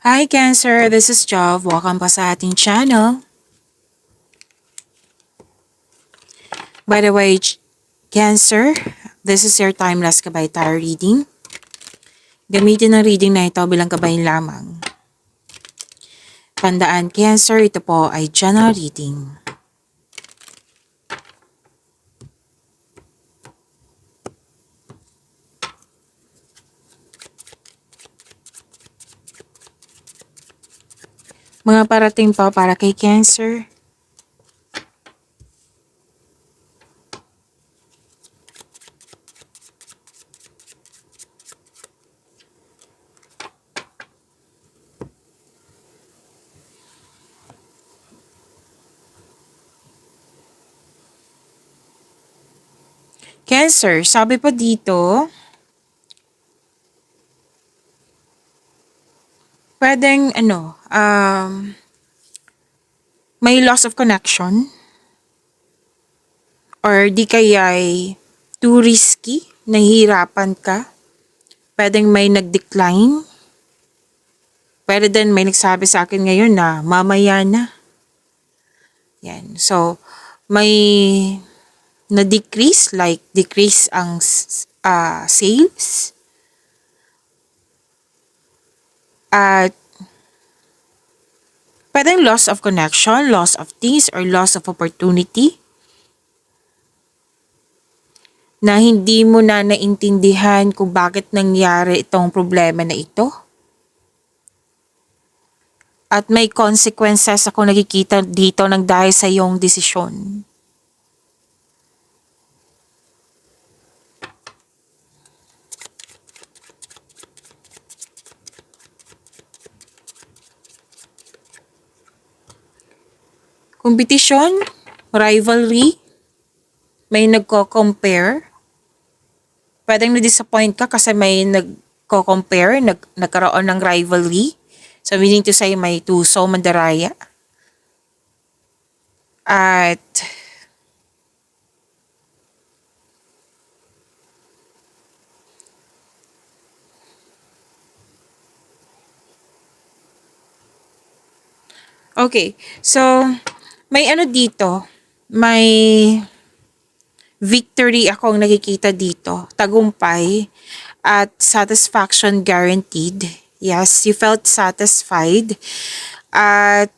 Hi Cancer, this is Jov. Welcome pa sa ating channel. By the way, Cancer, this is your timeless gabay tarot reading. Gamitin ang reading na ito bilang gabay lamang. Tandaan Cancer, ito po ay general reading. Mga parating po para kay Cancer. Cancer, sabi po dito, pwedeng may loss of connection or di kaya'y too risky, nahihirapan ka. Pwedeng may nag-decline. Pwede din may nagsabi sa akin ngayon na mamaya na. Yan. So, may na-decrease, like decrease ang sales. At pwedeng loss of connection, loss of things, or loss of opportunity na hindi mo na naintindihan kung bakit nangyari itong problema na ito. At may consequences ako nakikita dito ng dahil sa iyong desisyon. Competition, rivalry, may nagko-compare. Pwedeng na-disappoint ka kasi may nagko-compare, nagkaroon ng rivalry. So, meaning to say, may tuso, mandaraya. At okay, so may dito, may victory akong nakikita dito, tagumpay at satisfaction guaranteed. Yes, you felt satisfied. At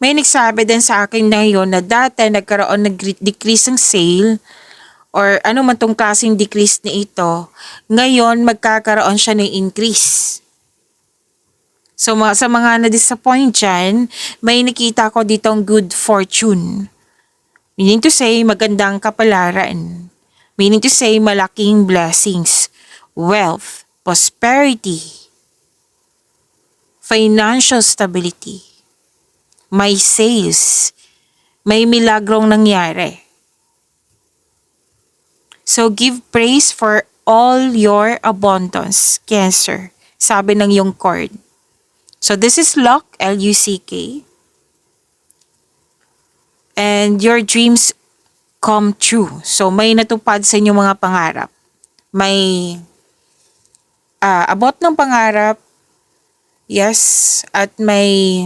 may nagsabi din sa akin na yun na dati nagkaroon decrease ng sale or ano man tong klaseng decrease na ito, ngayon magkakaroon siya ng increase. So sa mga na-disappoint dyan, may nakita ko ditong good fortune. Meaning to say, magandang kapalaran. Meaning to say, malaking blessings, wealth, prosperity, financial stability, may sales, may milagrong nangyari. So give praise for all your abundance, Cancer, sabi ng iyong card. So this is luck, L-U-C-K. And your dreams come true. So may natupad sa inyong mga pangarap. May abot ng pangarap. Yes. At may,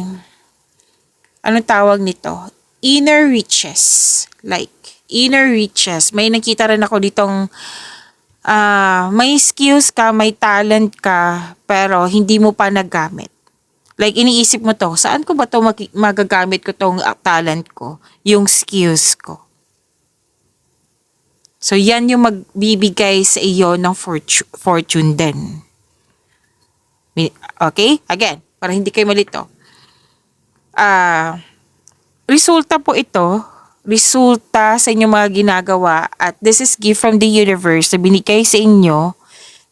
anong tawag nito? Inner riches. Like, inner riches. May nakita rin ako ditong may skills ka, may talent ka, pero hindi mo pa nagamit. Like, iniisip mo to, saan ko ba to magagamit ko tong talent ko, yung skills ko. So, yan yung magbibigay sa iyo ng fortune din. Okay? Again, para hindi kayo malito. Resulta po ito, resulta sa inyong mga ginagawa, at this is gift from the universe na binigay sa inyo.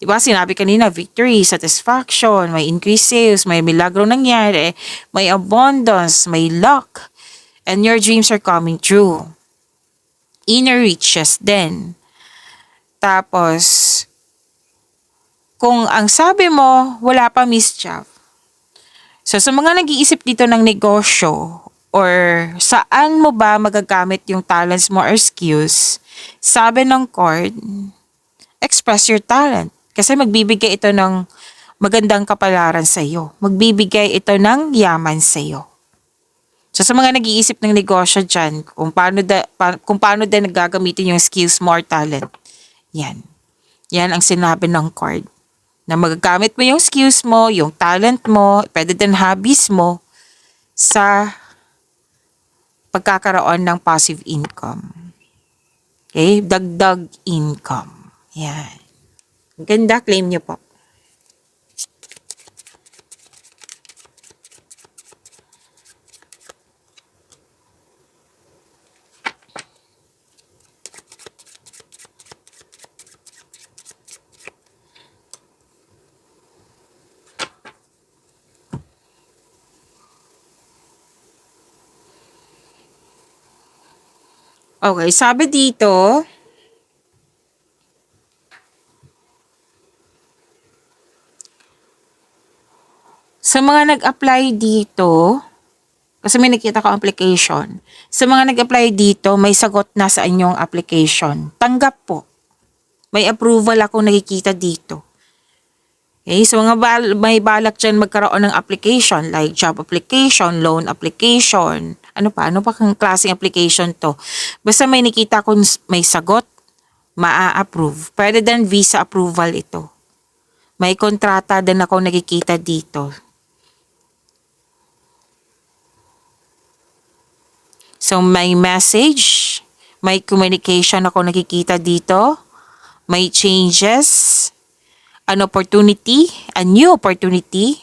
Diba, sinabi kanina, victory, satisfaction, may increased sales, may milagro nangyari, may abundance, may luck, and your dreams are coming true. Inner riches din. Tapos, kung ang sabi mo, wala pa mischief. So, sa mga nag-iisip dito ng negosyo, or saan mo ba magagamit yung talents mo or skills, sabi ng card, express your talent. Kasi magbibigay ito ng magandang kapalaran sa iyo. Magbibigay ito ng yaman sa iyo. So sa mga nag-iisip ng negosyo dyan, kung paano din nagagamitin yung skills mo or talent, yan. Yan ang sinabi ng card. Na magagamit mo yung skills mo, yung talent mo, pwede din hobbies mo sa pagkakaroon ng passive income. Okay? Dagdag income. Yan. Ganda, claim nyo po. Okay, sabi dito, sa mga nag-apply dito, kasi may nakita ko application, sa mga nag-apply dito, may sagot na sa inyong application. Tanggap po. May approval ako nakikita dito. Okay, so may balak dyan magkaroon ng application like job application, loan application, ano pa kang klaseng application to. Basta may nakita kung may sagot, maa-approve. Pwede din visa approval ito. May kontrata din ako nakikita dito. So may message, may communication ako nakikita dito, may changes, an opportunity, a new opportunity.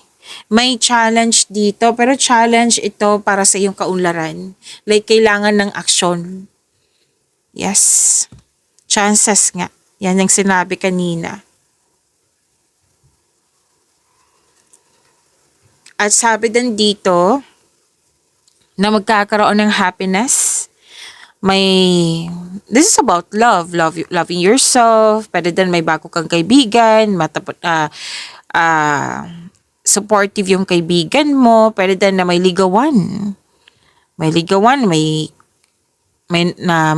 May challenge dito, pero challenge ito para sa iyong kaunlaran. Like, kailangan ng aksyon. Yes. Chances nga. Yan yung sinabi kanina. At sabi din dito, na magkakaroon ng happiness. This is about loving yourself. Pwede din may bago kang kaibigan, supportive yung kaibigan mo. Pwede din na may ligawan. May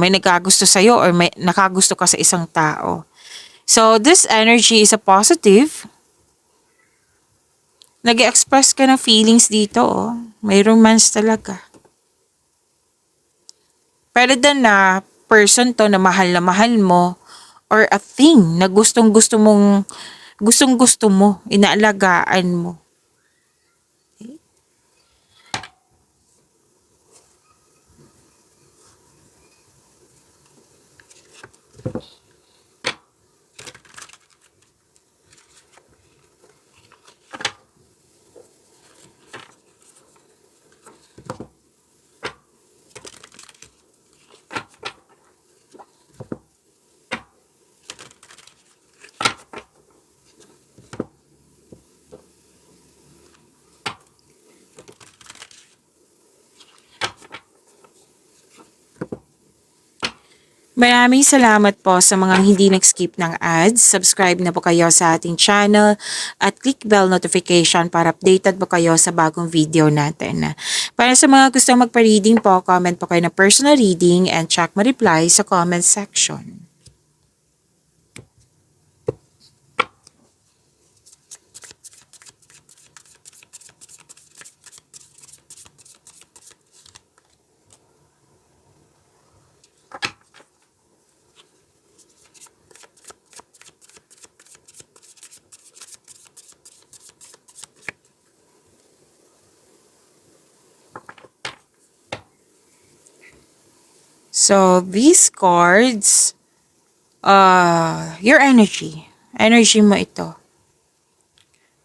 nagkagusto sa'yo or may nakagusto ka sa isang tao. So, this energy is a positive. Nag-express ka ng feelings dito, oh. May romance talaga. Pwede din na person to na mahal mo or a thing na gustong-gusto mo, inaalagaan mo. Okay? Maraming salamat po sa mga hindi nag-skip ng ads. Subscribe na po kayo sa ating channel at click bell notification para updated po kayo sa bagong video natin. Para sa mga gustong magpa-reading po, comment po kayo na personal reading and check my reply sa comment section. So, these cards, your energy. Energy mo ito.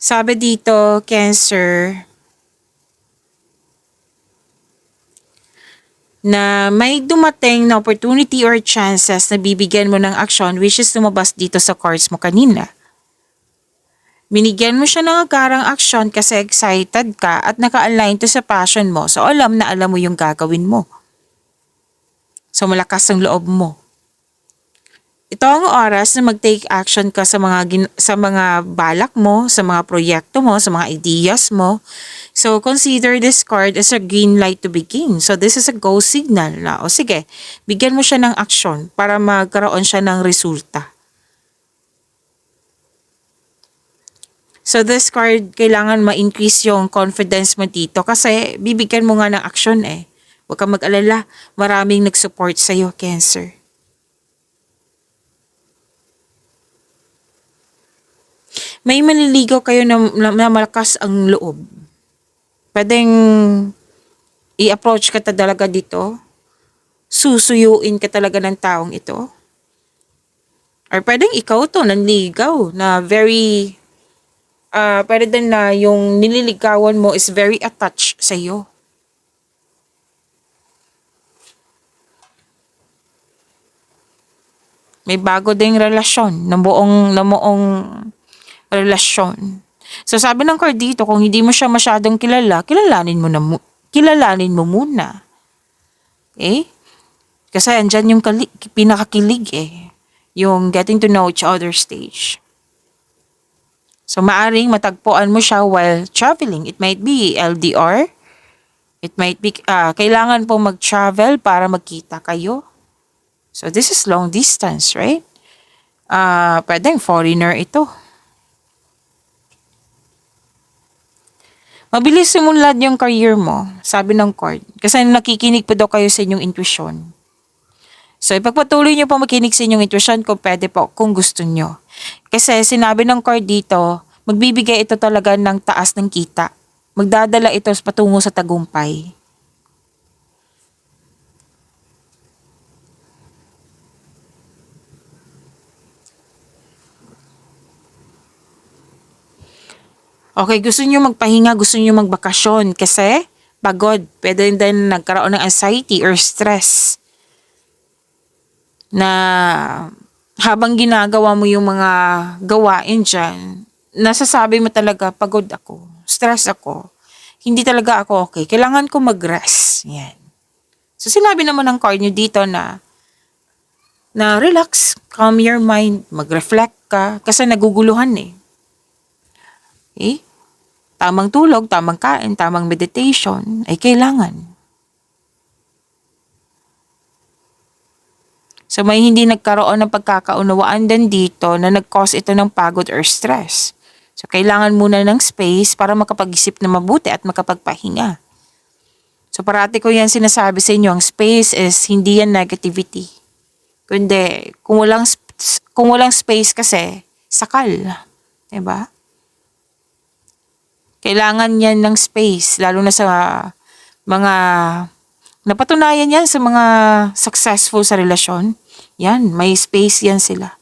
Sabi dito, Cancer, na may dumating na opportunity or chances na bibigyan mo ng action which is lumabas dito sa cards mo kanina. Binigyan mo siya ng agarang action kasi excited ka at naka-align to sa passion mo. So, alam mo yung gagawin mo. So, malakas ang loob mo. Ito ang oras na mag-take action ka sa mga balak mo, sa mga proyekto mo, sa mga ideas mo. So, consider this card as a green light to begin. So, this is a go signal na, o sige, bigyan mo siya ng action para magkaroon siya ng resulta. So this card, kailangan ma-increase yung confidence mo dito kasi bibigyan mo nga ng action eh. Huwag kang mag-alala, maraming nag-support sa'yo, Cancer. May manliligaw kayo na malakas ang loob. Pwedeng i-approach ka talaga dito. Susuyuin ka talaga ng taong ito. Or pwedeng ikaw to, nanligaw na very, pwede din na yung nililigawan mo is very attached sa iyo. May bago ding relasyon, na buong relasyon. So sabi ng card dito, kung hindi mo siya masyadong kilala, kilalanin mo muna. Okay? Kasi andyan yung pinakakilig eh. Yung getting to know each other stage. So maaring matagpuan mo siya while traveling. It might be LDR. It might be, kailangan po mag-travel para magkita kayo. So this is long distance, right? Pwedeng foreigner ito. Mabilis simulan yung career mo, sabi ng card. Kasi nakikinig pa daw kayo sa inyong intuition. So, ipagpatuloy nyo po makinig sa inyong intuition kung pwede po, kung gusto nyo. Kasi sinabi ng card dito, magbibigay ito talaga ng taas ng kita. Magdadala ito patungo sa tagumpay. Okay, gusto niyo magpahinga, gusto niyo magbakasyon kasi pagod. Pwede din nagkaroon ng anxiety or stress na habang ginagawa mo yung mga gawain dyan, nasasabi mo talaga, pagod ako, stress ako, hindi talaga ako okay. Kailangan ko mag-rest. Yan. So sinabi naman ng card nyo dito na relax, calm your mind, mag-reflect ka kasi naguguluhan eh. Okay? Tamang tulog, tamang kain, tamang meditation ay kailangan. So may hindi nagkaroon ng pagkakaunawaan din dito na nag-cause ito ng pagod or stress. So kailangan muna ng space para makapag-isip na mabuti at makapagpahinga. So parati ko yan sinasabi sa inyo, ang space is hindi yan negativity. Kundi kung walang space kasi, sakal. Diba? Kailangan yan ng space, lalo na sa mga, napatunayan yan sa mga successful sa relasyon. Yan, may space yan sila.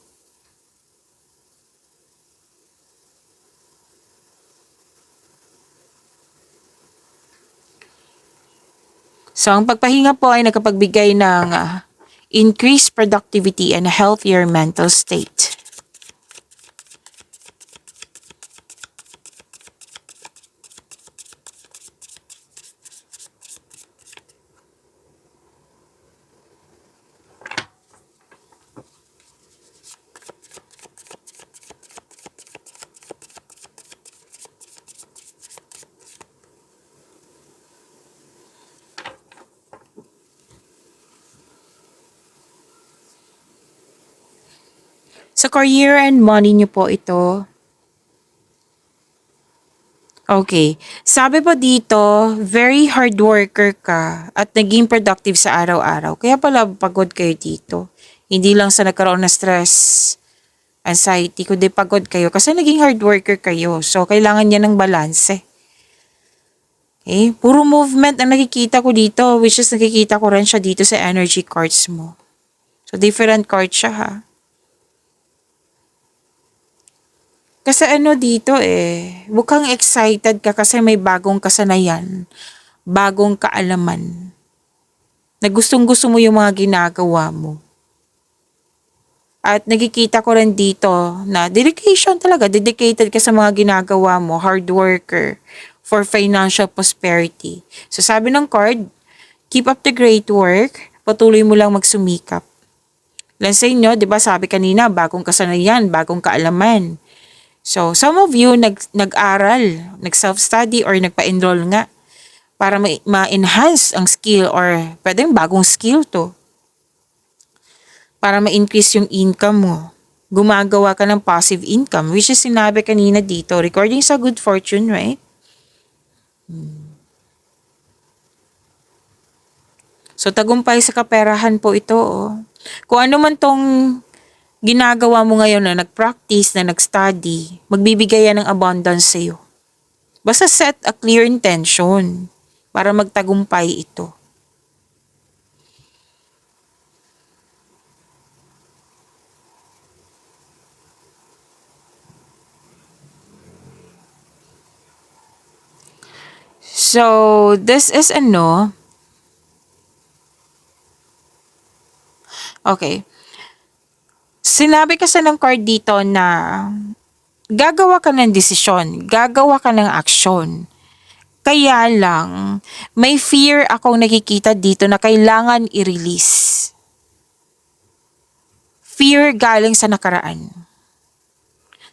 So, ang pagpahinga po ay nakapagbigay ng increased productivity and a healthier mental state. Sa career and money niyo po ito. Okay. Sabi po dito, very hard worker ka at naging productive sa araw-araw. Kaya pala pagod kayo dito. Hindi lang sa nagkaroon ng stress, anxiety, kundi pagod kayo kasi naging hard worker kayo. So, kailangan niya ng balanse. Okay? Puro movement ang nakikita ko dito, which is nakikita ko rin siya dito sa energy cards mo. So, different cards siya ha. Kasi ano dito mukhang excited ka kasi may bagong kasanayan, bagong kaalaman, na gustong-gusto mo yung mga ginagawa mo. At nakikita ko rin dito na dedication talaga, dedicated ka sa mga ginagawa mo, hard worker for financial prosperity. So sabi ng card, keep up the great work, patuloy mo lang magsumikap. Lang sa inyo, di ba sabi kanina, bagong kasanayan, bagong kaalaman. So, some of you nag-aral, nag-self-study or nagpa-enroll nga para ma-enhance ang skill or pwedeng bagong skill to. Para ma-increase yung income mo. gumagawa ka ng passive income, which is sinabi kanina dito, recording sa good fortune, right? So, tagumpay sa kaperahan po ito. Oh. Kung ano man tong ginagawa mo ngayon na nag-practice, na nag-study, magbibigay yan ng abundance sa'yo. Basta set a clear intention para magtagumpay ito. So, this is okay. Sinabi kasi ng card dito na gagawa ka ng desisyon, gagawa ka ng aksyon. Kaya lang, may fear akong nakikita dito na kailangan i-release. Fear galing sa nakaraan.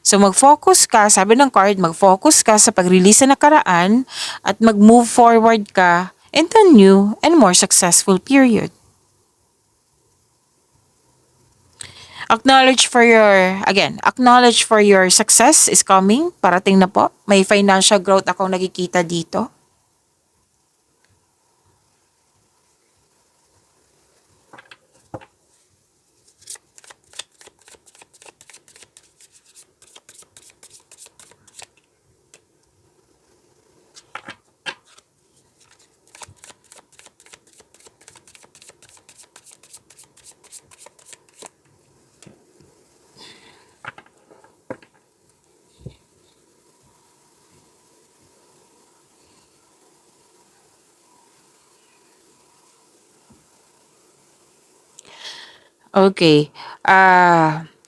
So mag-focus ka, sabi ng card, mag-focus ka sa pag-release sa nakaraan at mag-move forward ka into a new and more successful period. Acknowledge for your success is coming. Parating na po. May financial growth akong nakikita dito. Okay.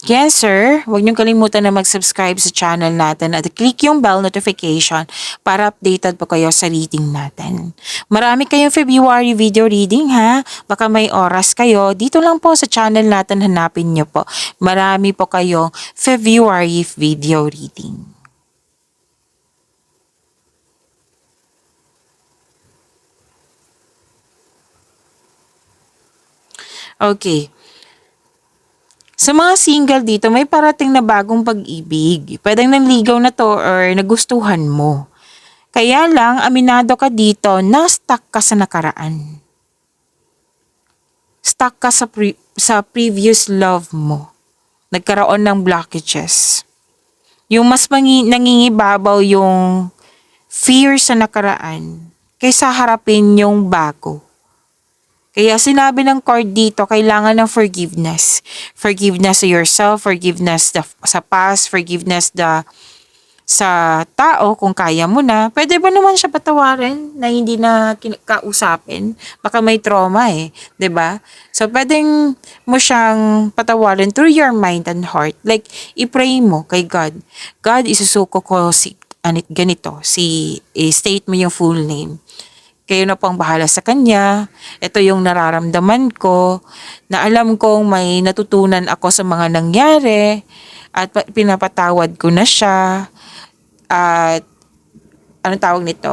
Cancer, huwag niyong kalimutan na mag-subscribe sa channel natin at click yung bell notification para updated po kayo sa reading natin. Marami kayong February video reading ha. Baka may oras kayo. Dito lang po sa channel natin, hanapin niyo po. Marami po kayong February video reading. Okay. Sa mga single dito, may parating na bagong pag-ibig. Pwedeng nanligaw na to or nagustuhan mo. Kaya lang, aminado ka dito na stuck ka sa nakaraan. Stuck ka sa previous love mo. Nagkaroon ng blockages. Yung mas nangingibabaw yung fear sa nakaraan kaysa harapin yung bago. Kaya sinabi ng card dito, kailangan ng forgiveness. Forgiveness sa yourself, forgiveness sa past, forgiveness sa tao kung kaya mo na. Pwede ba naman siya patawarin na hindi na kausapin? Baka may trauma eh, 'di ba? So pwedeng mo siyang patawarin through your mind and heart. Like i-pray mo kay God. God, isusuko ko si ganito, state mo yung full name. Kayo na pong bahala sa kanya. Ito yung nararamdaman ko, na alam kong may natutunan ako sa mga nangyari at pinapatawad ko na siya. At anong tawag nito?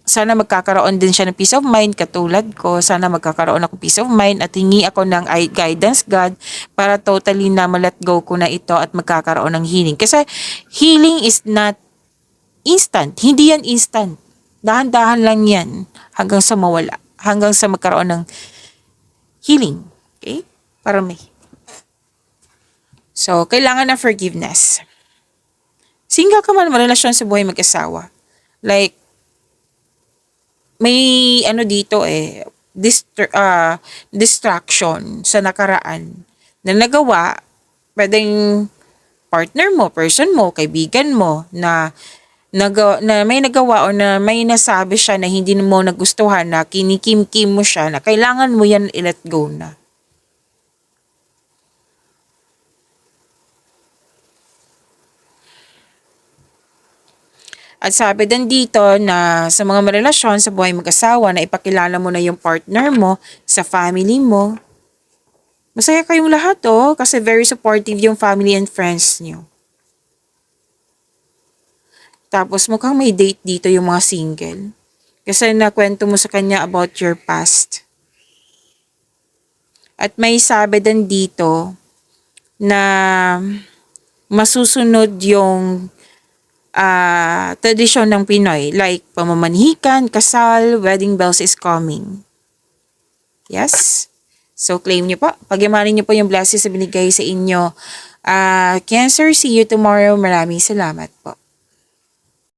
Sana magkakaroon din siya ng peace of mind katulad ko. Sana magkakaroon ako peace of mind at hingi ako ng guidance God para totally na ma-let go ko na ito at magkakaroon ng healing. Kasi healing is not instant. Hindi yan instant. Dahan-dahan lang yan hanggang sa mawala. Hanggang sa magkaroon ng healing. Okay? Para may. So, kailangan ng forgiveness. Single ka man, marelasyon sa buhay mag-asawa. Like, may dito distraction sa nakaraan na nagawa, pwedeng partner mo, person mo, kaibigan mo na may nagawa o na may nasabi siya na hindi mo nagustuhan, na kinikim-kim mo siya, na kailangan mo yan i-let go na. At sabi din dito na sa mga relasyon sa buhay mag-asawa na ipakilala mo na yung partner mo sa family mo. Masaya kayong lahat kasi very supportive yung family and friends niyo. Tapos mukhang may date dito yung mga single. Kasi nakwento mo sa kanya about your past. At may sabi din dito na masusunod yung tradisyon ng Pinoy. Like, pamamanhikan, kasal, wedding bells is coming. Yes? So, claim nyo po. Pagyamanin nyo po yung blessings na binigay sa inyo. Cancer, see you tomorrow. Maraming salamat po.